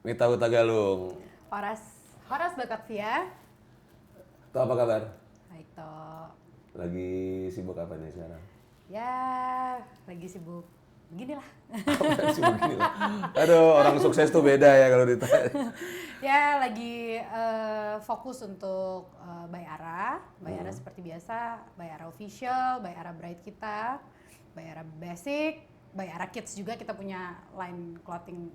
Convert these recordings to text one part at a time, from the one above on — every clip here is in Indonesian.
Mita Hutagalung. Horas Batavia. Tuh apa kabar? Baik toh. Lagi sibuk apa nih sekarang? Ya, lagi sibuk. Gini lah. Sibuk gini lah. Aduh, orang sukses tuh beda ya kalau ditanya. Ya, lagi fokus untuk Bayara. Bayara seperti biasa, Bayara official, Bayara Bright kita, Bayara basic, Bayara kids juga kita punya line clothing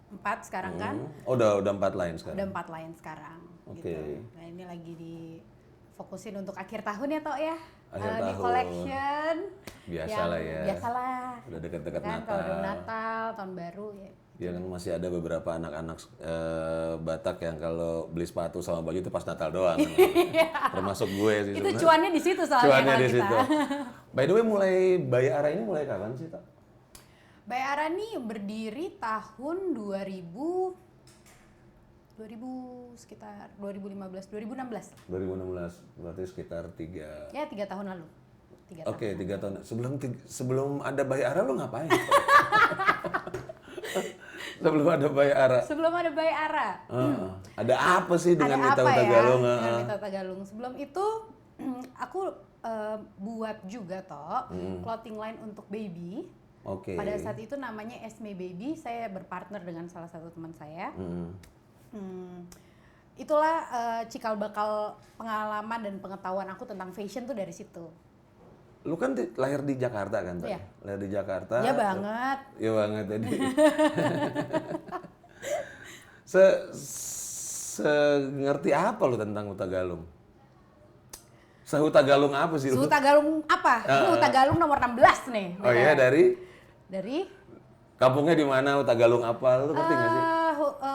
4 sekarang kan. Oh, udah 4 line sekarang. Udah 4 line sekarang. Oke. Gitu. Nah, ini lagi difokusin untuk akhir tahun ya, Tok ya. Akhir Di tahun. collection. Biasalah ya. Biasalah. Udah deket-deket Kan Natal. kalau udah Natal, tahun baru ya. Ya kan masih ada beberapa anak-anak Batak yang kalau beli sepatu sama baju itu pas Natal doang. Termasuk gue sih Itu sebenarnya. cuannya di situ soalnya Cuannya kalau di kita. situ. By the way, mulai Bayara ini mulai kapan sih, Tak? Bayara nih berdiri tahun 2000 sekitar 2015, 2016. 2016, berarti sekitar 3. Ya, 3 tahun lalu. 3 tahun. Oke, 3 tahun. Sebelum ada Bayara lu ngapain? Sebelum ada Bayara. Sebelum ada Bayara. Ada apa sih dengan Mita Ada apa ya Hutagalung? dengan Mita Hutagalung? Sebelum itu aku buat juga toh clothing line untuk baby. Oke. Pada saat itu namanya Esme Baby. Saya berpartner dengan salah satu teman saya. Itulah cikal bakal pengalaman dan pengetahuan aku tentang fashion tuh dari situ. Lu kan lahir di Jakarta kan, Tak? Iya. Lahir di Jakarta. Ya banget. Iya banget tadi. Ngerti apa lu tentang Hutagalung? Hutagalung apa sih lu? Hutagalung apa? Hutagalung nomor 16 nih. Oh iya, Dari kampungnya di mana, Hutagalung apa? Lu ngerti nggak sih?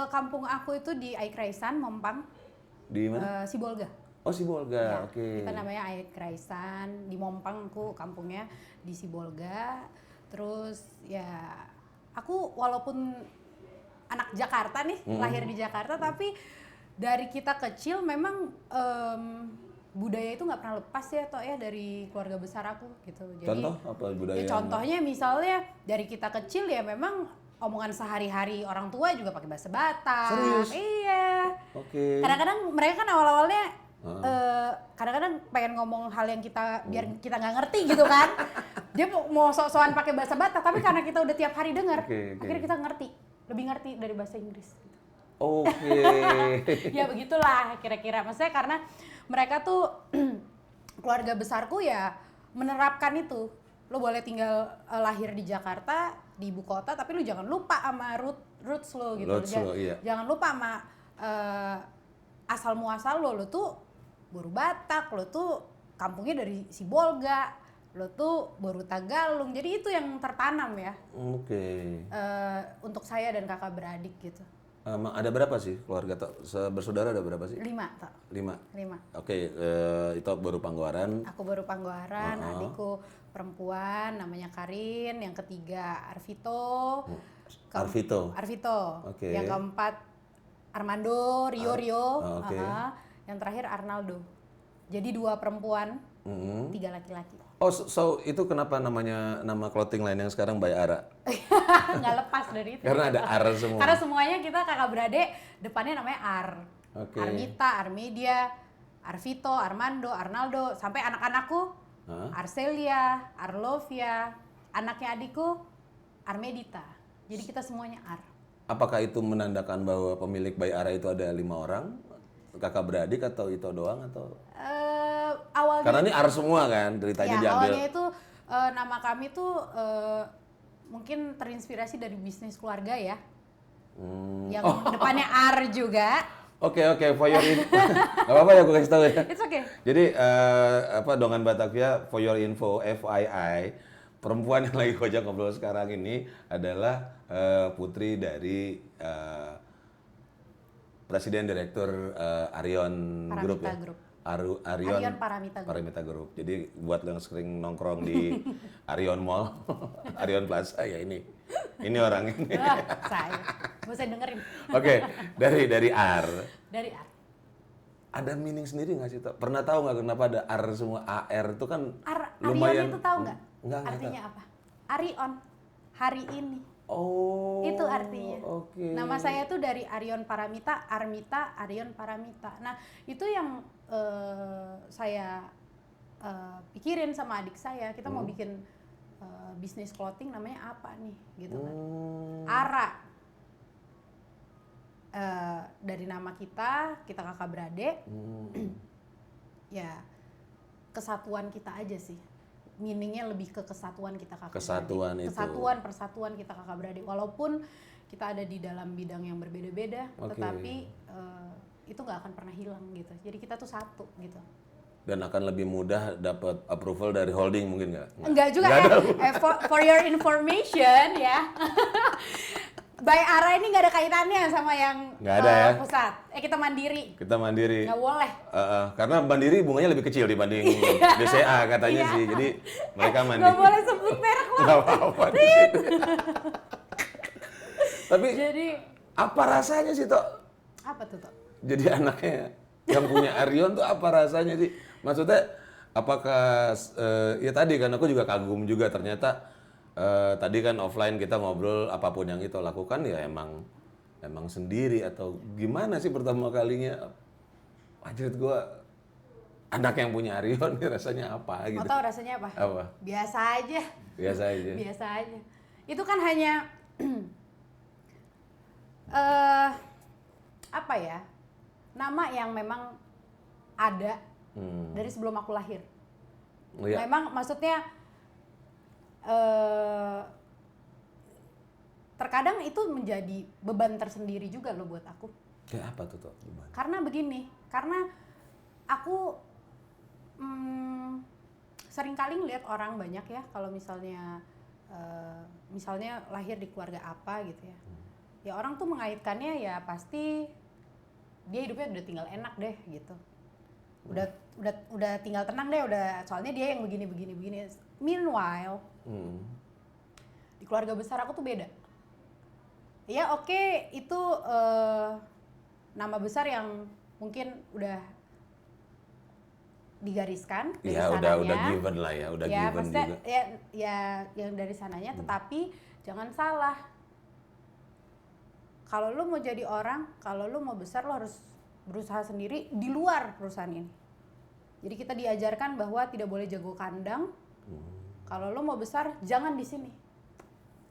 kampung aku itu di Aikraisan, Mompang, Di mana? Sibolga. Oh, Sibolga. Ya, Oke. kita namanya Aikraisan, di Mompang aku kampungnya di Sibolga. Terus ya aku walaupun anak Jakarta nih, lahir di Jakarta, tapi dari kita kecil memang budaya itu nggak pernah lepas ya, Tok ya, dari keluarga besar aku gitu. Jadi, Contoh apa budaya? ya contohnya misalnya dari kita kecil ya memang omongan sehari-hari orang tua juga pakai bahasa Batak. Serius? Iya. Oke. Kadang-kadang mereka kan awal-awalnya kadang-kadang pengen ngomong hal yang kita biar kita nggak ngerti gitu kan. Dia mau sok-sokan pakai bahasa Batak, tapi karena kita udah tiap hari dengar, Oke. akhirnya kita ngerti, lebih ngerti dari bahasa Inggris. Gitu. Oke. Ya begitulah kira-kira. Maksudnya karena mereka tuh keluarga besarku ya menerapkan itu. Lo boleh tinggal lahir di Jakarta, di ibu kota, tapi lu jangan lupa sama roots lo gitu. Iya. Jangan lupa sama asal muasal lo tuh Boru Batak, lo tuh kampungnya dari Sibolga, lo tuh Boru Tagalung. Jadi itu yang tertanam ya. Oke. Untuk saya dan kakak beradik gitu. Ada berapa sih keluarga bersaudara, ada berapa sih? 5 tak? 5. 5. Oke, itu baru Panggoaran. Aku baru Panggoaran, adikku perempuan namanya Karin, yang ketiga Arvito. Arvito. Oke. Yang keempat Armando, Rio. Oke. Yang terakhir Arnaldo. Jadi 2 perempuan, 3 laki-laki. Oh, so itu kenapa nama clothing line yang sekarang Bayara? Nggak lepas dari itu. Karena ada R semua. Karena semuanya kita kakak beradik, depannya namanya Ar. Oke. Armita, Armedia, Arvito, Armando, Arnaldo, sampai anak-anakku Arcelia, Arlovia, anaknya adikku Armedita. Jadi kita semuanya Ar. Apakah itu menandakan bahwa pemilik Bayara itu ada 5 orang? Kakak beradik atau itu doang atau? Awalnya Karena ini R semua kan, ceritanya ya, diambil. awalnya itu nama kami tuh mungkin terinspirasi dari bisnis keluarga ya. Yang depannya R juga. Oke, for your info. Gak apa-apa ya gue kasih tahu ya. It's okay. Jadi Dongan Batavia, for your info, FYI, perempuan yang lagi Kojak ngobrol sekarang ini adalah putri dari Presiden Direktur Arion Group ya. Arion Paramita Group. Jadi buat lo yang sering nongkrong di Arion Mall, Arion Plaza ya ini orang ini. Saya, mau saya dengerin. Oke, dari R. Dari R. Ada meaning sendiri nggak sih? Pernah tahu nggak kenapa ada R semua? AR itu kan Arion lumayan. itu tahu nggak? Nggak Artinya tahu. apa? Arion, hari ini. Oh. Itu artinya. Oke. Nama saya tuh dari Arion Paramita, Armita, Arion Paramita. Nah, itu yang saya pikirin sama adik saya. Kita mau bikin bisnis clothing namanya apa nih, gitu kan. Ara. Dari nama kita kakak beradik. Ya, kesatuan kita aja sih. Meaningnya lebih ke kesatuan kita kakak Kesatuan beradik. itu. Kesatuan, persatuan kita kakak beradik. Walaupun kita ada di dalam bidang yang berbeda-beda, tetapi itu nggak akan pernah hilang gitu. Jadi kita tuh satu gitu. Dan akan lebih mudah dapat approval dari holding mungkin nggak? Enggak juga for your information ya. By Ara ini nggak ada kaitannya sama yang Nggak ada ya? pusat. Kita mandiri. Kita mandiri. Nggak boleh. Karena mandiri bunganya lebih kecil dibanding BCA katanya sih. Jadi mereka mandiri. Nggak boleh sebut merek loh. Nggak apa-apa di sini. Tapi Jadi apa rasanya sih, Tok? apa tuh, Tok? Jadi anaknya yang punya Arion tuh apa rasanya sih? Maksudnya apakah ya tadi kan aku juga kagum juga ternyata tadi kan offline kita ngobrol apapun yang itu lakukan ya emang sendiri atau gimana sih pertama kalinya? Anjir gua anak yang punya Arion nih rasanya apa gitu. Mau tahu rasanya apa? Apa? Biasa aja. Biasa aja. Biasa aja. Itu kan hanya apa ya? Nama yang memang ada dari sebelum aku lahir. Oh, ya. Memang maksudnya terkadang itu menjadi beban tersendiri juga loh buat aku. Kayak apa tuh, Tok? Gimana? Karena begini, karena aku sering kali ngelihat orang banyak ya kalau misalnya lahir di keluarga apa gitu ya. Ya orang tuh mengaitkannya ya pasti dia hidupnya udah tinggal enak deh gitu. Udah tinggal tenang deh, soalnya dia yang begini. Meanwhile, di keluarga besar aku tuh beda. Ya oke, itu nama besar yang mungkin udah digariskan dari sananya. Udah given lah ya, udah given juga. Ya yang dari sananya, tetapi jangan salah. Kalau lu mau jadi orang, kalau lu mau besar, lu harus berusaha sendiri di luar perusahaan ini. Jadi kita diajarkan bahwa tidak boleh jago kandang. Kalau lu mau besar, jangan di sini.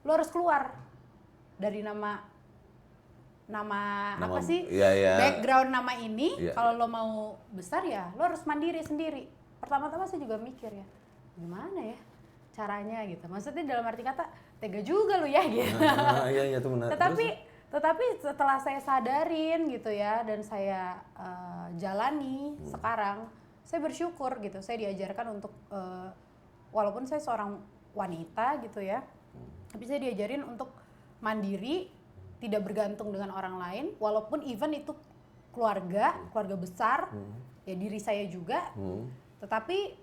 Lu harus keluar dari nama apa sih? Background nama ini. Kalau lo mau besar ya, lo harus mandiri sendiri. Pertama-tama saya juga mikir ya, gimana ya caranya gitu. Maksudnya dalam arti kata tega juga lo ya gitu. Iya itu benar. Tetapi setelah saya sadarin gitu ya, dan saya jalani sekarang, saya bersyukur gitu. Saya diajarkan untuk walaupun saya seorang wanita gitu ya, tapi saya diajarin untuk mandiri, tidak bergantung dengan orang lain, walaupun even itu keluarga besar, ya diri saya juga, tetapi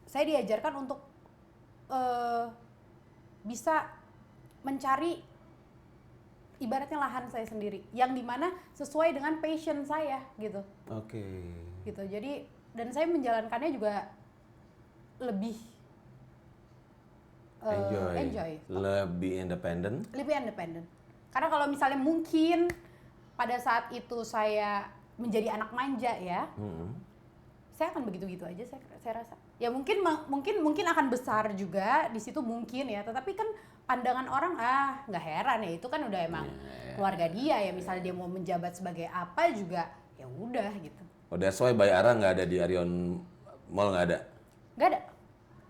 saya diajarkan untuk bisa mencari ibaratnya lahan saya sendiri, yang dimana sesuai dengan passion saya gitu. Oke. Gitu, jadi dan saya menjalankannya juga lebih enjoy. Lebih independen. Karena kalau misalnya mungkin pada saat itu saya menjadi anak manja ya, saya akan begitu-gitu aja saya rasa. Ya mungkin akan besar juga di situ mungkin ya, tetapi kan pandangan orang nggak heran ya, itu kan udah emang keluarga dia ya, misalnya dia mau menjabat sebagai apa juga ya udah gitu. Oh, that's why By Ara nggak ada di Arion Mall, nggak ada? Nggak ada.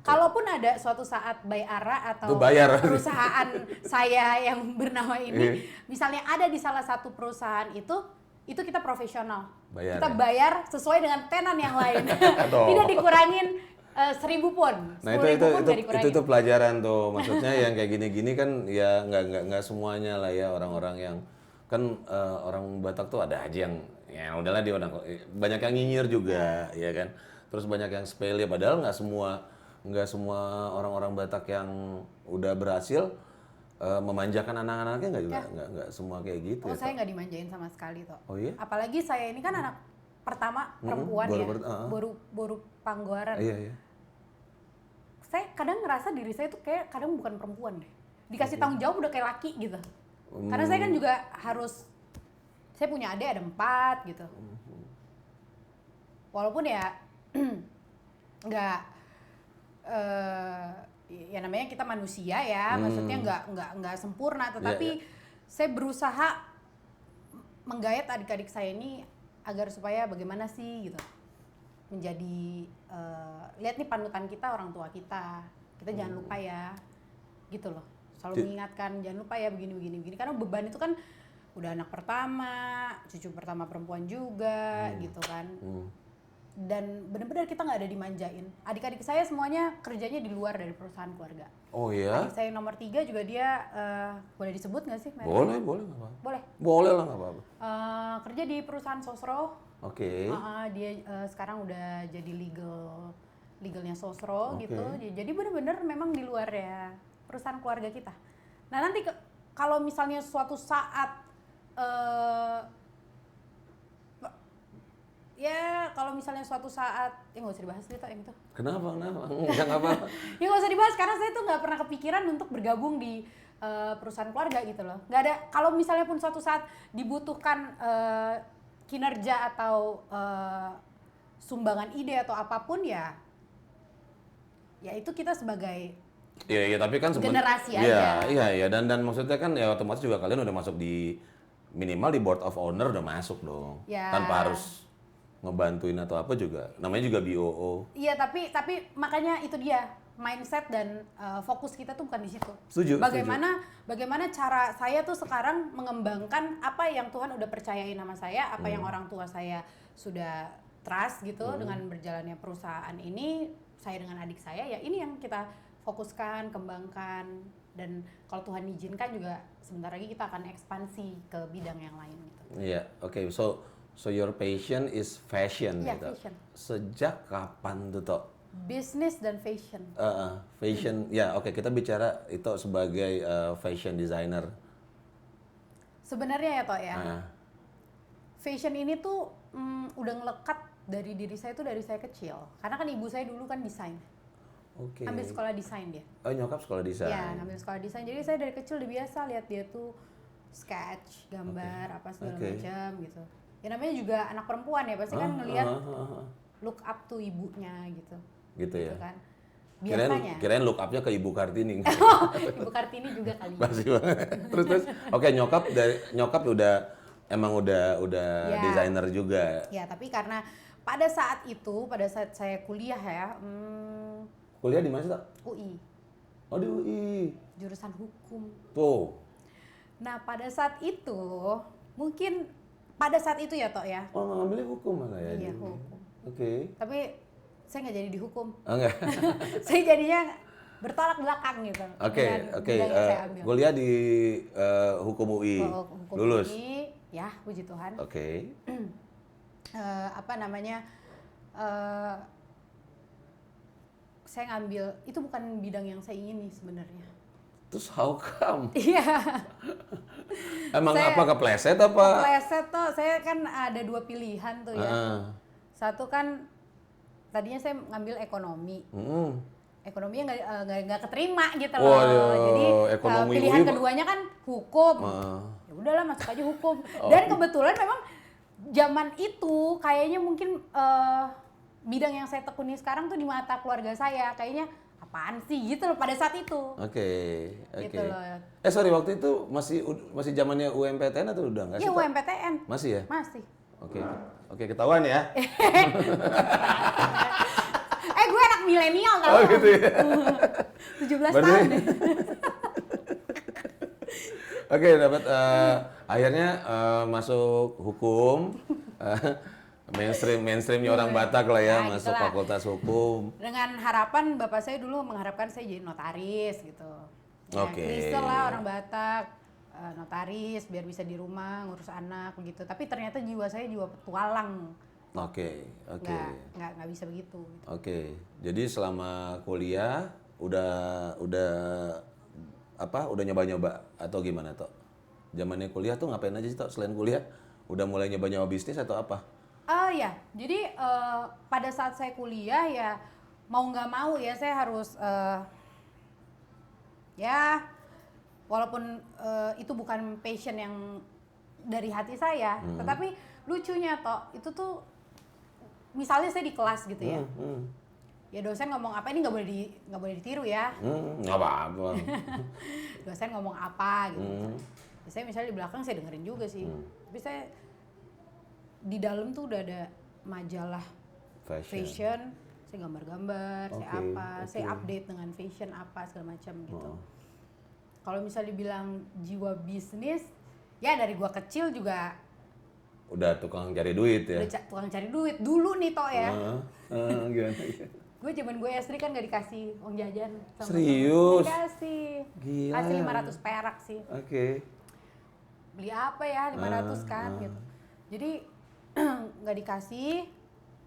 Kalaupun ada suatu saat By Ara atau perusahaan saya yang bernama ini, misalnya ada di salah satu perusahaan itu kita profesional. Kita bayar sesuai dengan tenan yang lain. Tidak dikurangin 1.000 pun. Nah itu pelajaran tuh. Maksudnya yang kayak gini-gini kan ya nggak semuanya lah ya, orang-orang yang kan orang Batak tuh ada aja yang ya udahlah dia banyak yang nyinyir juga ya kan. Terus banyak yang sepele, padahal nggak semua orang-orang Batak yang udah berhasil memanjakan anak-anaknya nggak semua kayak gitu. Oh, saya nggak dimanjain sama sekali toh. Oh iya? Apalagi saya ini kan anak pertama perempuan baru panggoran. Iya. Saya kadang ngerasa diri saya tuh kayak kadang bukan perempuan deh. dikasih tanggung jawab udah kayak laki gitu. Karena saya kan juga harus, saya punya adik ada 4 gitu. Walaupun ya nggak, ya namanya kita manusia ya, maksudnya nggak sempurna, tetapi saya berusaha menggayat adik-adik saya ini agar supaya bagaimana sih gitu menjadi, lihat nih panutan kita orang tua kita jangan lupa ya gitu loh, selalu mengingatkan jangan lupa ya begini karena beban itu kan udah anak pertama, cucu pertama perempuan juga gitu kan. Dan benar-benar kita nggak ada dimanjain. Adik-adik saya semuanya kerjanya di luar dari perusahaan keluarga. Oh iya? Adik saya nomor 3 juga dia, boleh disebut nggak sih? Boleh nggak apa-apa. Boleh? Boleh lah nggak apa-apa. Kerja di perusahaan Sosro. Oke. Dia sekarang udah jadi legalnya Sosro gitu. Jadi benar-benar memang di luar ya perusahaan keluarga kita. Nah nanti kalau misalnya suatu saat ya kalau misalnya suatu saat ya nggak usah dibahas deh yang itu. Kenapa? Nggak apa-apa. Ya nggak usah dibahas karena saya tuh nggak pernah kepikiran untuk bergabung di perusahaan keluarga gitu loh. Nggak ada. Kalau misalnya pun suatu saat dibutuhkan kinerja atau sumbangan ide atau apapun ya itu kita sebagai Iya, tapi kan generasi aja. Iya, dan maksudnya kan ya otomatis juga kalian udah masuk di minimal di board of owner udah masuk dong. Ya. Tanpa harus ngebantuin atau apa juga. Namanya juga BOO. Iya, tapi makanya itu dia mindset dan fokus kita tuh bukan di situ. Setuju. Bagaimana cara saya tuh sekarang mengembangkan apa yang Tuhan udah percayain sama saya, apa yang orang tua saya sudah trust gitu dengan berjalannya perusahaan ini, saya dengan adik saya ya ini yang kita fokuskan, kembangkan, dan kalau Tuhan izinkan juga sebentar lagi kita akan ekspansi ke bidang yang lain gitu. Iya, oke. So your passion is fashion Iya, gitu. fashion. Sejak kapan tuh, Tok? Business dan fashion. Fashion, ya oke, kita bicara itu sebagai fashion designer. Sebenarnya ya Tok ya, fashion ini tuh udah ngelekat dari diri saya tuh dari saya kecil. Karena kan ibu saya dulu kan desain. Oke. Ambil sekolah desain dia. Oh, nyokap sekolah desain. Ya, ngambil sekolah desain. Jadi saya dari kecil udah biasa lihat dia tuh sketch, gambar, apa segala macam gitu. Ya namanya juga anak perempuan ya, pasti kan ngelihat look up to ibunya gitu. Gitu ya. Kan. Biasanya. Kirain look up-nya ke Ibu Kartini. Ibu Kartini juga kali. Masih banget. Terus oke, nyokap udah ya. desainer juga. Ya, tapi karena pada saat saya kuliah ya, kuliah di mana sih, Kak? UI. Oh, di UI. Jurusan hukum. Tuh. Nah, pada saat itu mungkin pada saat itu ya, Tok ya. Oh, ngambilnya hukum malah ya? Iya, hukum. Oke. Tapi saya nggak jadi dihukum. Oh, enggak. Saya jadinya bertolak belakang gitu. Oke. Kuliah di hukum UI. Hukum lulus. UI, ya puji Tuhan. Oke. Saya ngambil itu bukan bidang yang saya ingini sebenarnya. Terus how come? Iya. Emang apa kepleset apa? Kepleset tuh, saya kan ada 2 pilihan tuh ya. Satu kan tadinya saya ngambil ekonomi. Ekonominya nggak keterima gitu loh. Jadi pilihan keduanya kan hukum. Ya udahlah masuk aja hukum. Dan kebetulan memang zaman itu kayaknya mungkin bidang yang saya tekuni sekarang tuh di mata keluarga saya kayaknya apaan sih gitu loh pada saat itu. Oke. Gitu loh. Sorry, waktu itu masih zamannya UMPTN atau udah nggak sih? Iya, UMPTN. Masih ya? Masih. Oke, ketahuan ya. Gue anak milenial tau. Oh gitu ya. 17 tahun deh. Oke, dapat akhirnya masuk hukum. mainstreamnya orang Batak lah ya, masuk gitulah. fakultas hukum. Dengan harapan bapak saya dulu mengharapkan saya jadi notaris gitu. Klise lah orang Batak, notaris biar bisa di rumah ngurus anak begitu. Tapi ternyata jiwa saya jiwa petualang. Oke. Nggak bisa begitu. Gitu. Oke. Jadi selama kuliah udah nyoba-nyoba atau gimana, Tok? Zamannya kuliah tuh ngapain aja sih, Tok? Selain kuliah udah mulai nyoba-nyoba bisnis atau apa? Ya, jadi pada saat saya kuliah ya mau nggak mau ya saya harus walaupun itu bukan passion yang dari hati saya, tetapi lucunya toh itu tuh misalnya saya di kelas gitu ya. Ya dosen ngomong apa ini nggak boleh ditiru ya. Nggak apa-apa. Dosen ngomong apa gitu. Saya misalnya di belakang saya dengerin juga sih. Tapi saya di dalam tuh udah ada majalah fashion, saya gambar-gambar, saya update dengan fashion apa segala macam gitu. Kalau misalnya dibilang jiwa bisnis, ya dari gua kecil juga udah tukang cari duit ya. Udah tukang cari duit dulu nih toh ya. Gimana? Gue zaman gue SD kan gak dikasih uang jajan sama serius? Dikasih. Gila. Kasih 500 perak sih. Oke. Beli apa ya 500 kan gitu. Jadi nggak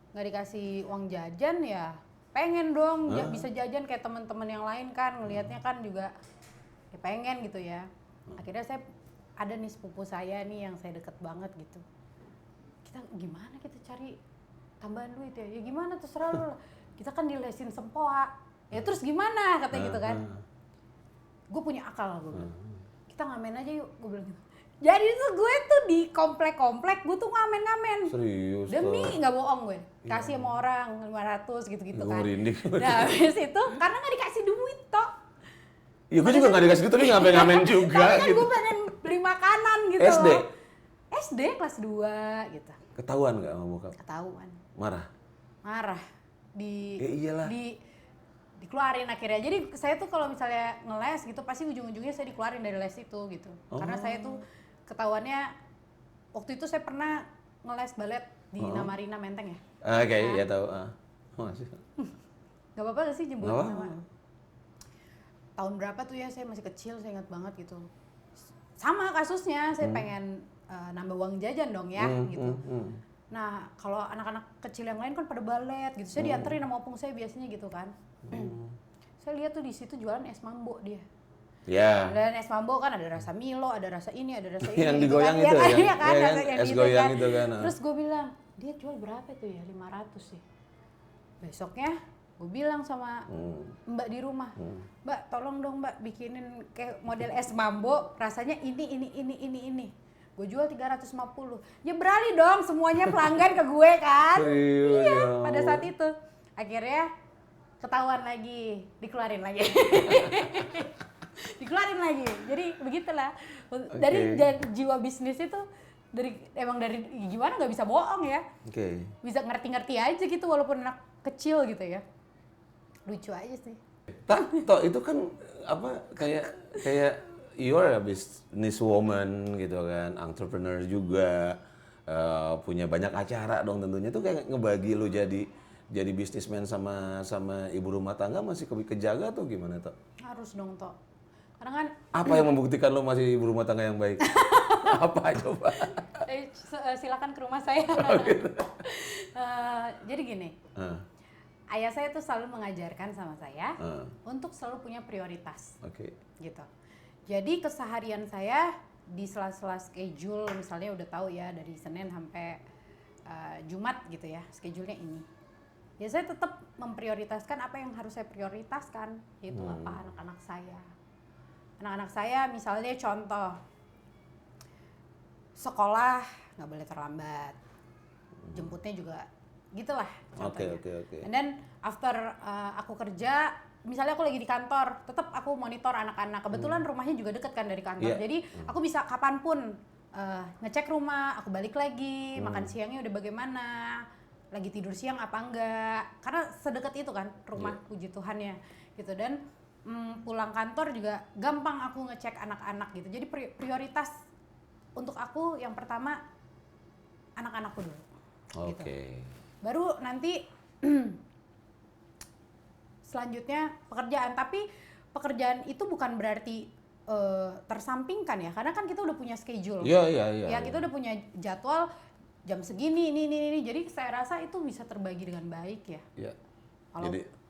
dikasih uang jajan ya pengen dong bisa jajan kayak teman-teman yang lain kan, ngelihatnya kan juga ya pengen gitu ya. Akhirnya saya ada nih sepupu saya nih yang saya deket banget gitu. Gimana kita cari tambahan duit ya? Ya gimana terserah lu. Kita kan dilesin sempoa. Ya terus gimana katanya gitu kan. Gue punya akal gue bilang. Kita ngamen aja yuk, gue bilang gitu. Jadi tuh gue tuh di komplek-komplek gue tuh ngamen-ngamen. Serius? Demi nggak bohong gue. Kasih sama orang 500 gitu-gitu kan. Merinding. Nah habis itu karena nggak dikasih duit toh. Ya gue juga nggak dikasih duit tapi ngamen-ngamen juga. Tapi kan gitu. gue pengen beli makanan gitu. SD kelas 2 gitu. Ketahuan nggak sama bokap? Ketahuan. Marah. Dikeluarin akhirnya. Jadi saya tuh kalau misalnya ngeles gitu pasti ujung-ujungnya saya dikeluarin dari les itu gitu. Karena saya tuh ketahuannya waktu itu saya pernah ngeles balet di Namarina Menteng ya. Oke, ya tahu. Masih. Gak apa-apa gak sih nyebut nama? Tahun berapa tuh ya, saya masih kecil, saya ingat banget gitu. Sama kasusnya, saya pengen nambah uang jajan dong ya gitu. Nah, kalau anak-anak kecil yang lain kan pada balet gitu. Saya dianterin sama opung saya biasanya gitu kan. Saya lihat tuh di situ jualan es mambo dia. Ya. Dan es mambo kan ada rasa Milo, ada rasa ini, ada rasa ini. Yang gitu digoyang kan. itu ya? Iya kan, Ya, rasa yang es gitu goyang kan. itu kan. Terus gue bilang, dia jual berapa tuh ya? 500 sih. Besoknya gue bilang sama mbak di rumah, mbak tolong dong mbak bikinin kayak model es mambo, rasanya ini. Gue jual 350. Ya beralih dong semuanya pelanggan ke gue kan. Iya, pada saat itu. Akhirnya ketahuan lagi, dikeluarin lagi. Dikeluarin lagi. Jadi begitulah. Dari jiwa bisnis itu dari gimana nggak bisa bohong ya. Bisa ngerti-ngerti aja gitu walaupun anak kecil gitu ya. Lucu aja sih. Toh itu kan apa kayak you're a businesswoman gitu kan, entrepreneur juga, punya banyak acara dong tentunya. Itu kayak ngebagi lu jadi bisnismen sama ibu rumah tangga masih kejaga tuh gimana toh? Harus dong toh. Karena kan apa yang membuktikan lu masih ibu rumah tangga yang baik? Apa coba? Silakan ke rumah saya. Jadi gini. Ayah saya tuh selalu mengajarkan sama saya untuk selalu punya prioritas. Gitu. Jadi keseharian saya di sela-sela schedule misalnya udah tahu ya dari Senin sampai Jumat gitu ya, schedule-nya ini. Ya saya tetap memprioritaskan apa yang harus saya prioritaskan, yaitu apa anak-anak saya. Anak-anak saya misalnya contoh sekolah nggak boleh terlambat, jemputnya juga gitulah contohnya. And then after aku kerja, misalnya aku lagi di kantor, tetap aku monitor anak-anak. Kebetulan rumahnya juga deket kan dari kantor, jadi aku bisa kapanpun ngecek rumah, aku balik lagi, makan siangnya udah bagaimana, lagi tidur siang apa enggak, karena sedekat itu kan rumah, puji Tuhannya gitu. Dan pulang kantor juga gampang aku ngecek anak-anak gitu. Jadi prioritas untuk aku yang pertama anak-anakku dulu. Gitu. Baru nanti selanjutnya pekerjaan, tapi pekerjaan itu bukan berarti tersampingkan ya, karena kan kita udah punya schedule. Iya. Kita udah punya jadwal jam segini, ini. Jadi saya rasa itu bisa terbagi dengan baik ya. Iya.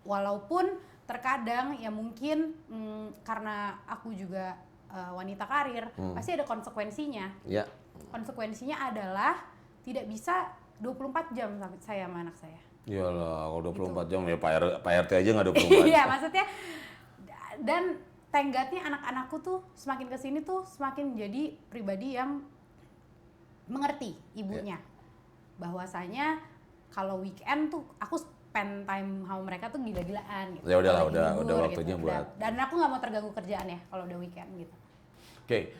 Walaupun terkadang ya mungkin karena aku juga wanita karir, pasti ada konsekuensinya. Iya. Konsekuensinya adalah tidak bisa 24 jam saya sama anak saya. Iyalah, kalau 24 jam ya Pak RT aja nggak 24 jam. Iya, maksudnya dan thank God-nya anak-anakku tuh semakin kesini tuh semakin jadi pribadi yang mengerti ibunya. Bahwasanya kalau weekend tuh aku spend time sama mereka tuh gila-gilaan gitu. Ya udahlah, Lagi udah libur, waktunya gitu. buat. Dan aku nggak mau terganggu kerjaan ya kalau udah weekend gitu. Oke,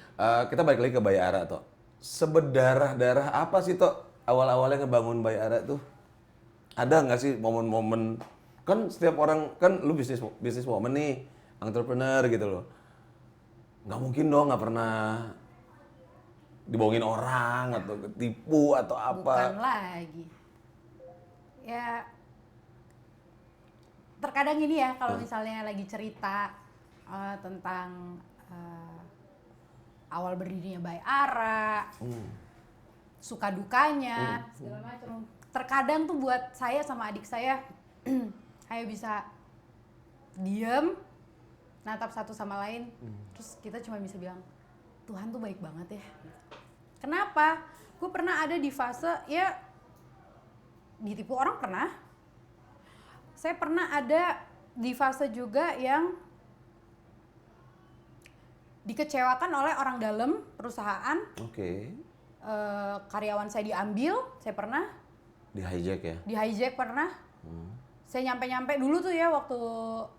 kita balik lagi ke Bayara toh. Seberdarah-darah apa sih toh awal-awalnya ngebangun Bayara tuh? Ada nggak sih momen-momen, kan setiap orang kan lu bisnis woman nih, entrepreneur gitu loh. Nggak mungkin dong nggak pernah dibohongin orang atau ketipu atau apa. Bukan lagi. Ya terkadang ini ya kalau misalnya lagi cerita tentang awal berdirinya Bayara, suka dukanya, segala macam. Terkadang tuh buat saya sama adik saya, ayo bisa diem, natap satu sama lain, terus kita cuma bisa bilang, Tuhan tuh baik banget ya. Kenapa? Gue pernah ada di fase, ya ditipu orang pernah. Saya pernah ada di fase juga yang dikecewakan oleh orang dalam perusahaan. Oke. Karyawan saya diambil, saya pernah. Di hijack ya? Di hijack pernah. Saya nyampe-nyampe dulu tuh ya waktu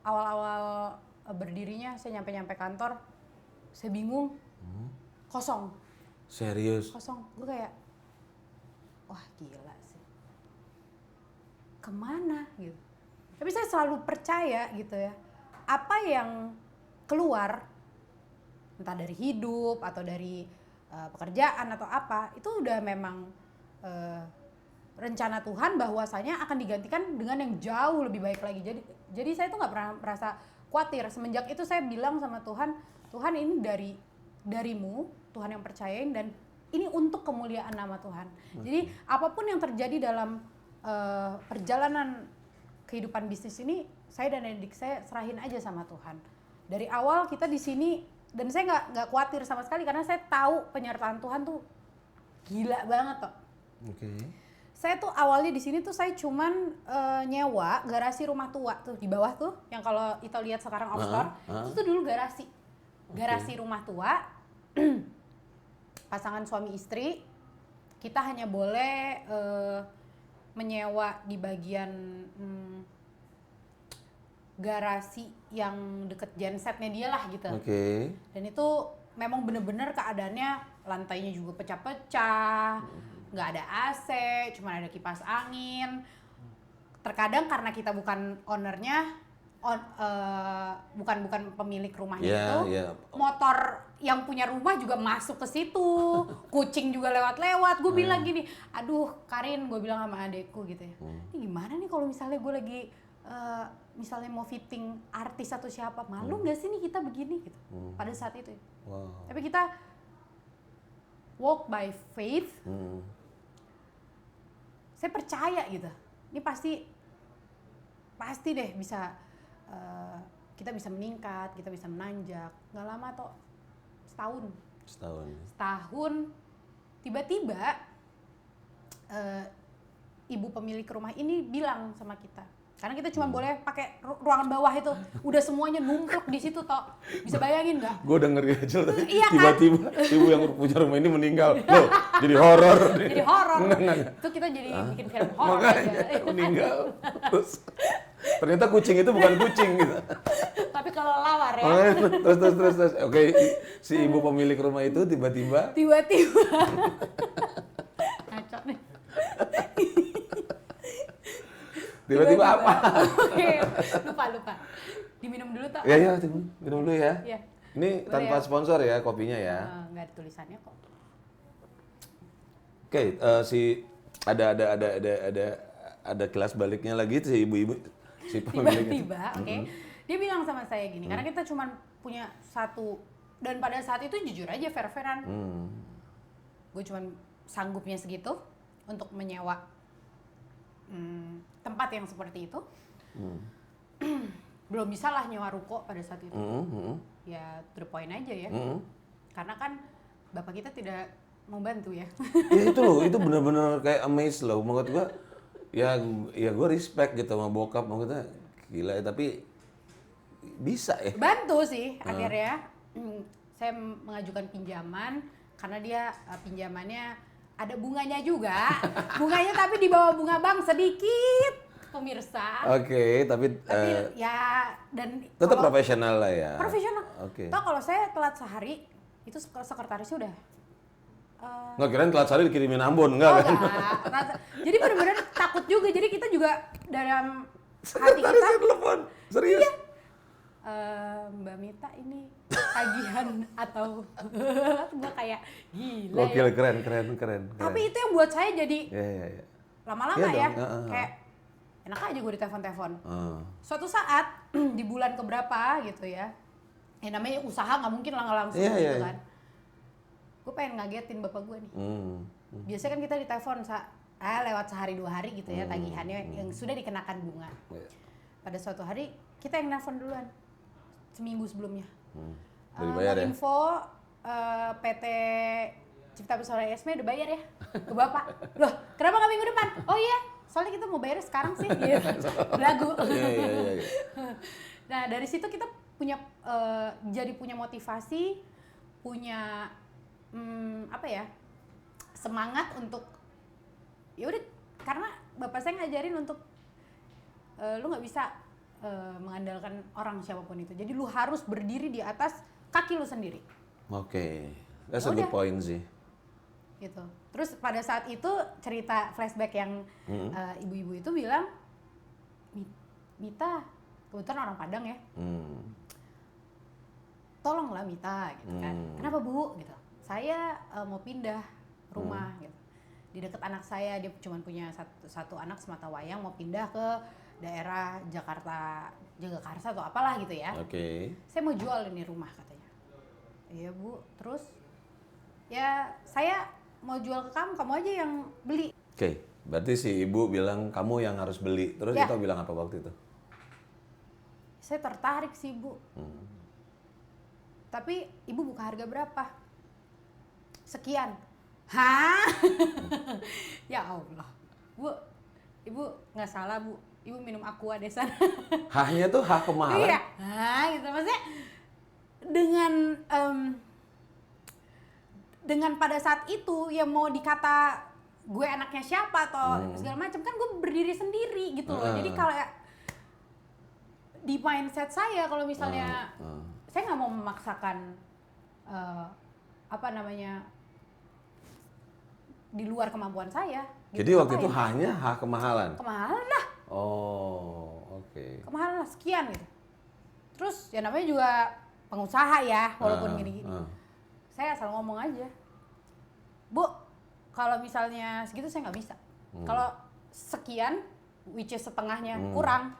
awal-awal berdirinya, saya nyampe-nyampe kantor, saya bingung, kosong. Serius? Kosong. Gue kayak, wah gila sih. Kemana gitu. Tapi saya selalu percaya gitu ya, apa yang keluar, entah dari hidup atau dari pekerjaan atau apa, itu udah memang rencana Tuhan bahwasanya akan digantikan dengan yang jauh lebih baik lagi. Jadi saya tuh nggak pernah merasa khawatir. Semenjak itu saya bilang sama Tuhan, Tuhan ini darimu, Tuhan yang percayain, dan ini untuk kemuliaan nama Tuhan. Jadi apapun yang terjadi dalam perjalanan kehidupan bisnis ini, saya dan adik saya serahin aja sama Tuhan. Dari awal kita di sini, dan saya nggak khawatir sama sekali karena saya tahu penyertaan Tuhan tuh gila banget toh. Oke. Saya tuh awalnya di sini tuh saya cuman nyewa garasi rumah tua tuh di bawah tuh, yang kalau kita lihat sekarang offshore, itu tuh dulu garasi rumah tua. Pasangan suami istri, kita hanya boleh menyewa di bagian garasi yang deket gensetnya dia lah gitu. Oke. Dan itu memang bener-bener keadaannya lantainya juga pecah-pecah, nggak ada AC, cuma ada kipas angin. Terkadang karena kita bukan ownernya, bukan pemilik rumahnya motor yang punya rumah juga masuk ke situ, kucing juga lewat-lewat. Gue bilang gini, aduh Karin, gue bilang sama adekku gitu ya, ini gimana nih kalau misalnya gue lagi misalnya mau fitting artis atau siapa, malu nggak sih nih kita begini gitu pada saat itu. Tapi kita walk by faith. Saya percaya gitu, ini pasti deh bisa, kita bisa meningkat, kita bisa menanjak. Nggak lama toh, setahun tiba-tiba ibu pemilik rumah ini bilang sama kita, karena kita cuma boleh pakai ruangan bawah itu, udah semuanya numpluk di situ toh. Bisa bayangin nggak? Gue denger aja Iya kan? tiba-tiba ibu yang punya rumah ini meninggal. Loh, jadi horor. Jadi horor. Itu kita jadi bikin film horor aja. Meninggal. Terus ternyata kucing itu bukan kucing gitu. Tapi kalau lawar ya. Terus. Oke, si ibu pemilik rumah itu tiba-tiba ngaco nih. Tiba-tiba apa? Oke, lupa. Diminum dulu tak? Ya, minum dulu ya. Iya. Ini Boleh tanpa ya? sponsor ya kopinya ya. Nggak ada tulisannya kok. Oke, ada kelas baliknya lagi si ibu-ibu, si pemilik. Tiba-tiba, oke. Dia bilang sama saya gini, karena kita cuma punya satu, dan pada saat itu jujur aja fair-fairan. Gue cuma sanggupnya segitu untuk menyewa tempat yang seperti itu. Belum bisa lah nyewa ruko pada saat itu. Ya to the point aja ya. Karena kan bapak kita tidak membantu ya. Ya itu loh, itu benar-benar kayak amazed loh. Menurut gua, ya gue respect gitu sama bokap. Maksudnya gila ya, tapi bisa ya? Bantu sih akhirnya. Saya mengajukan pinjaman karena dia pinjamannya ada bunganya juga. Bunganya tapi di bawah bunga bank sedikit, pemirsa. Oke, tapi ya dan tetap profesional lah ya. Profesional. Oke. Toh kalau saya telat sehari itu sekretarisnya udah Nggak, kirain telat sehari dikirimin Ambon, enggak kan? enggak. Jadi benar-benar takut juga. Jadi kita juga dalam hati kita. Sekretarisnya telepon, serius? Iya. Mbak Mita ini tagihan atau gue kayak gila. Gokil, ya. keren. Tapi itu yang buat saya jadi Iya. lama-lama Iya ya. dong, Kayak enak aja gue ditelepon-telepon. Suatu Suatu saat di bulan keberapa gitu ya. Namanya usaha nggak mungkin langsung gitu kan. Gue pengen ngagetin bapak gue nih. Biasanya kan kita ditelepon lewat sehari 2 hari gitu ya tagihannya yang sudah dikenakan bunga. Pada suatu hari kita yang nelfon duluan seminggu sebelumnya. Dibayar ya? Info PT Cipta Pesona Esme udah bayar ya ke bapak. Loh kenapa nggak minggu depan? Oh iya soalnya kita mau bayar sekarang sih. Gitu. Belagu. Iya. Nah dari situ kita punya jadi punya motivasi, punya semangat untuk ya udah karena bapak saya ngajarin untuk lu nggak bisa mengandalkan orang siapapun itu. Jadi lu harus berdiri di atas kaki lu sendiri. Oke. That's a good point sih. Gitu. Terus pada saat itu cerita flashback yang ibu-ibu itu bilang, Mita, kebetulan orang Padang ya. Tolonglah Mita gitu kan. Kenapa Bu gitu. Saya mau pindah rumah gitu. Di dekat anak saya, dia cuma punya satu anak sematawayang, mau pindah ke daerah Jakarta, Jagakarsa atau apalah gitu ya. Oke. Saya mau jual ini rumah katanya. Iya Bu, terus ya saya mau jual ke kamu aja yang beli. Oke, berarti si ibu bilang kamu yang harus beli. Terus Ito bilang apa waktu itu? Saya tertarik sih Bu. Tapi ibu buka harga berapa? Sekian. Hah? Ya Allah. Bu, ibu nggak salah Bu. Ibu minum aqua deh sana. Hahnya tuh hah kemahalan? Iya. Nah gitu. Maksudnya dengan pada saat itu ya mau dikata gue anaknya siapa atau segala macam kan gue berdiri sendiri gitu loh. Jadi kalau di mindset saya kalau misalnya saya nggak mau memaksakan di luar kemampuan saya. Gitu. Jadi waktu itu hanya hah kemahalan? Kemahalan lah. Oh, oke. Kemahalan lah sekian gitu. Terus ya namanya juga pengusaha ya walaupun gini-gini. Saya asal ngomong aja. Bu, kalau misalnya segitu saya nggak bisa. Kalau sekian, which is setengahnya kurang.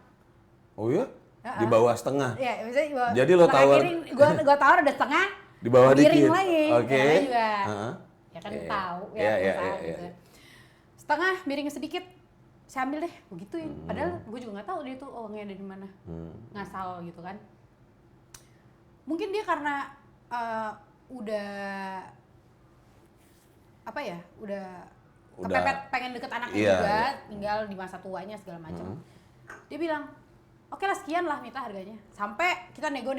Oh iya? Di bawah setengah? Iya, misalnya jadi lo tawar? Gue tawar udah setengah, di bawah dikit? lagi. Oke. Juga, ya kan tahu ya usaha gitu. Setengah, miring sedikit, saya ambil deh, begituin. Padahal gue juga nggak tahu dia tuh uangnya ada di mana, ngasal gitu kan. Mungkin dia karena udah kepepet pengen deket anaknya juga, tinggal di masa tuanya segala macam. Dia bilang, oke lah sekian lah Mita harganya. Sampai kita nego,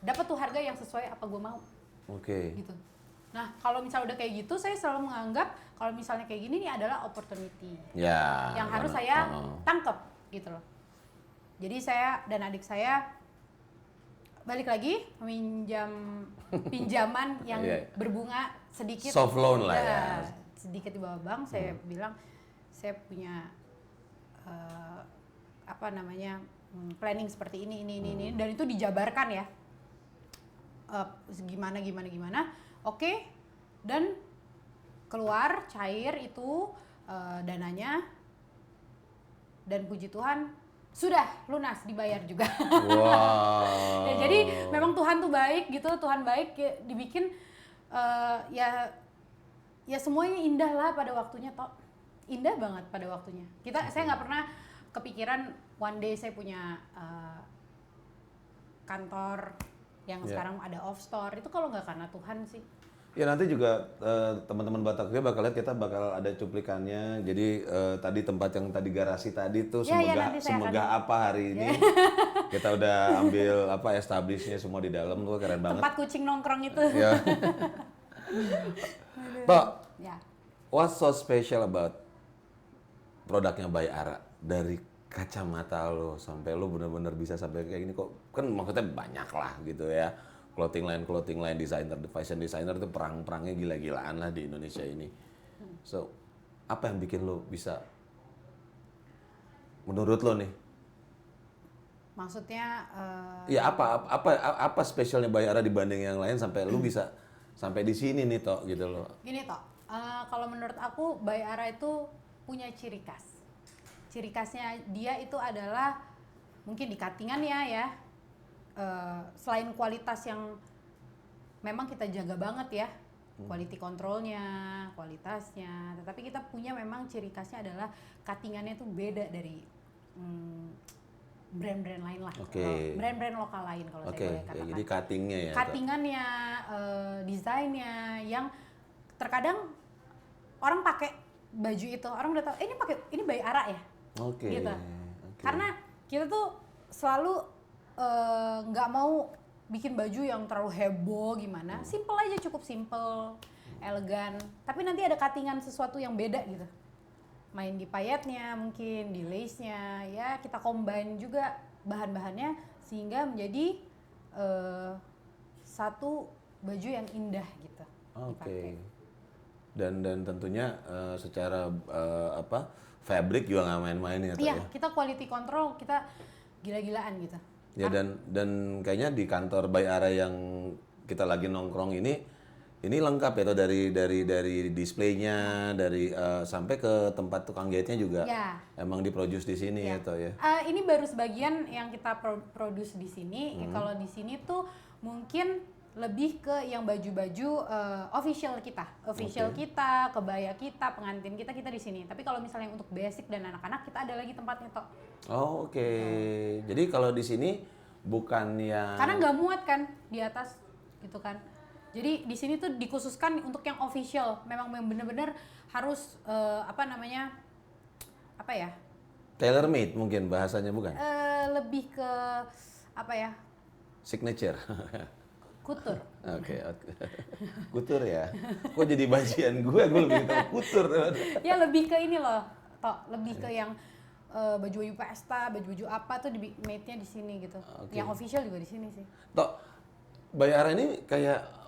dapat tuh harga yang sesuai apa gue mau. Oke. Gitu. Nah kalau misalnya udah kayak gitu, saya selalu menganggap kalau misalnya kayak gini nih adalah opportunity. Ya. Yang harus saya tangkep gitu loh. Jadi saya dan adik saya balik lagi meminjam pinjaman yang berbunga sedikit. Soft loan lah ya. Sedikit di bawah bank. Saya bilang saya punya planning seperti ini dan itu dijabarkan ya. Gimana. Oke. Dan keluar cair itu dananya dan puji Tuhan sudah lunas dibayar juga. Wow. Ya, jadi memang Tuhan tuh baik gitu, Tuhan baik dibikin ya semuanya indah lah pada waktunya toh. Indah banget pada waktunya. Saya nggak pernah kepikiran one day saya punya kantor yang sekarang ada off store. Itu kalau nggak karena Tuhan sih. Ya nanti juga teman-teman Batavia bakal lihat, kita bakal ada cuplikannya. Jadi tadi tempat yang tadi garasi tadi tuh semegah apa hari ini. Kita udah ambil apa establishnya semua di dalam tuh, keren banget. Tempat kucing nongkrong itu. Ya. Tok, Ya. what's so special about produknya By Ara? Dari kacamata lo sampai lo bener-bener bisa sampai kayak gini, kok kan maksudnya banyak lah gitu ya. Clothing line designer, fashion designer itu perang-perangnya gila-gilaan lah di Indonesia ini. So, apa yang bikin lo bisa, menurut lo nih? Maksudnya Ya apa spesialnya By Ara dibanding yang lain sampai lo bisa sampai di sini nih Tok gitu loh. Gini Tok, kalau menurut aku By Ara itu punya ciri khas. Ciri khasnya dia itu adalah mungkin di cuttingan ya. Selain kualitas yang memang kita jaga banget ya, quality controlnya, kualitasnya, tetapi kita punya memang ciri khasnya adalah cuttingannya itu beda dari brand-brand lain lah, brand-brand lokal lain kalau saya boleh katakan. Jadi cuttingnya ya. Cuttingannya, desainnya yang terkadang orang pakai baju itu, orang udah tahu ini By Ara ya, gitu. Karena kita tuh selalu nggak mau bikin baju yang terlalu heboh gimana, simple aja, cukup simple, elegan. Tapi nanti ada cuttingan sesuatu yang beda gitu. Main di payetnya mungkin, di lace-nya, ya kita combine juga bahan-bahannya sehingga menjadi satu baju yang indah gitu. Dan tentunya secara fabric juga nggak main-main ya. Iya, kita quality control, kita gila-gilaan gitu. Ya dan kayaknya di kantor By Ara yang kita lagi nongkrong ini lengkap ya, dari displaynya, dari sampai ke tempat tukang jahitnya juga. Ya. Emang diproduce di sini ya toh ya. Ini baru sebagian yang kita produce di sini. Kalau di sini tuh mungkin lebih ke yang baju-baju official kita, kebaya kita, pengantin kita di sini. Tapi kalau misalnya untuk basic dan anak-anak kita ada lagi tempatnya toh. Jadi kalau di sini bukan yang karena nggak muat kan di atas gitu kan. Jadi di sini tuh dikhususkan untuk yang official. Memang benar-benar harus tailor made mungkin bahasanya, bukan? Lebih ke signature. Kutur. Kutur ya. Kok jadi bagian gue lebih tahu kutur. Ya lebih ke ini loh, Tok. Lebih ke yang baju-baju pesta, baju-baju apa tuh made-nya di sini gitu. Yang official juga di sini sih. Tok, By Ara ini kayak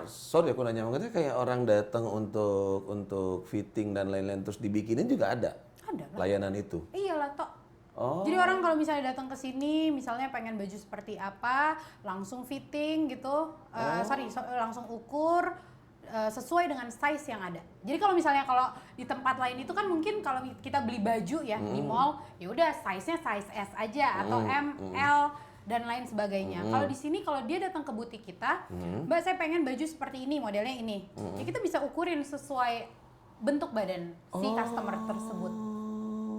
sorry aku nanya, maksudnya kayak orang datang untuk fitting dan lain-lain terus dibikinin juga ada? Ada lah. Layanan itu? Iyalah Tok. Jadi orang kalau misalnya datang ke sini, misalnya pengen baju seperti apa, langsung fitting gitu, langsung ukur sesuai dengan size yang ada. Jadi kalau misalnya di tempat lain itu kan mungkin kalau kita beli baju ya di mall, ya udah size-nya size S aja atau M, L dan lain sebagainya. Kalau di sini kalau dia datang ke butik kita, Mbak saya pengen baju seperti ini, modelnya ini. Ya kita bisa ukurin sesuai bentuk badan si customer tersebut.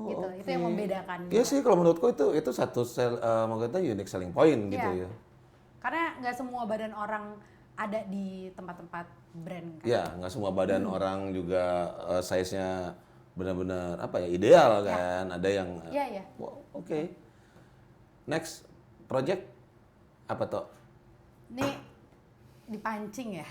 Gitu. Itu yang membedakan. Iya sih, kalau menurutku itu satu maksudnya unique selling point gitu ya. Karena nggak semua badan orang ada di tempat-tempat brand kan. Iya, nggak semua badan orang juga size-nya benar-benar ideal kan. Ada yang Next project apa toh? Nih dipancing ya.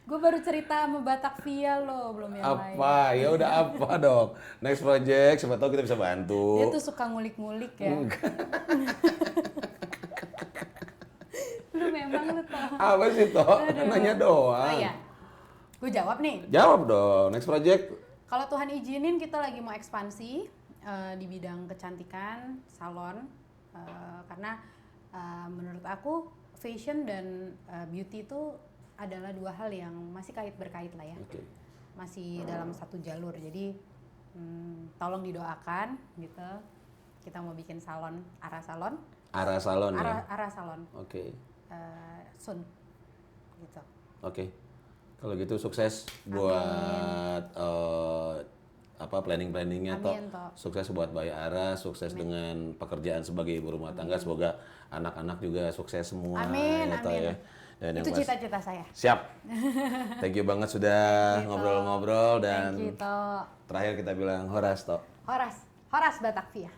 Gue baru cerita sama Batavia loh, belum yang lain. Ya udah apa dong? Next project, siapa tahu kita bisa bantu. Dia tuh suka ngulik-ngulik ya. Lu memang lu tau. Apa sih toh? Nanya doang. Iya. Gue jawab nih. Jawab dong. Next project. Kalau Tuhan izinin kita lagi mau ekspansi di bidang kecantikan, salon. Karena menurut aku fashion dan beauty itu adalah dua hal yang masih berkait lah ya. Masih dalam satu jalur. Jadi tolong didoakan gitu. Kita mau bikin salon, Ara Salon. Ara Salon ya? Ara Salon. Soon. Gitu. Kalau gitu sukses buat planning-planningnya toh. Sukses buat By Ara, sukses dengan pekerjaan sebagai ibu rumah tangga. Semoga anak-anak juga sukses semua. Amin. Ya. Dan itu cita-cita saya. Siap. Thank you banget sudah ngobrol-ngobrol dan thank you, terakhir kita bilang Horas, Tok. Horas Batavia.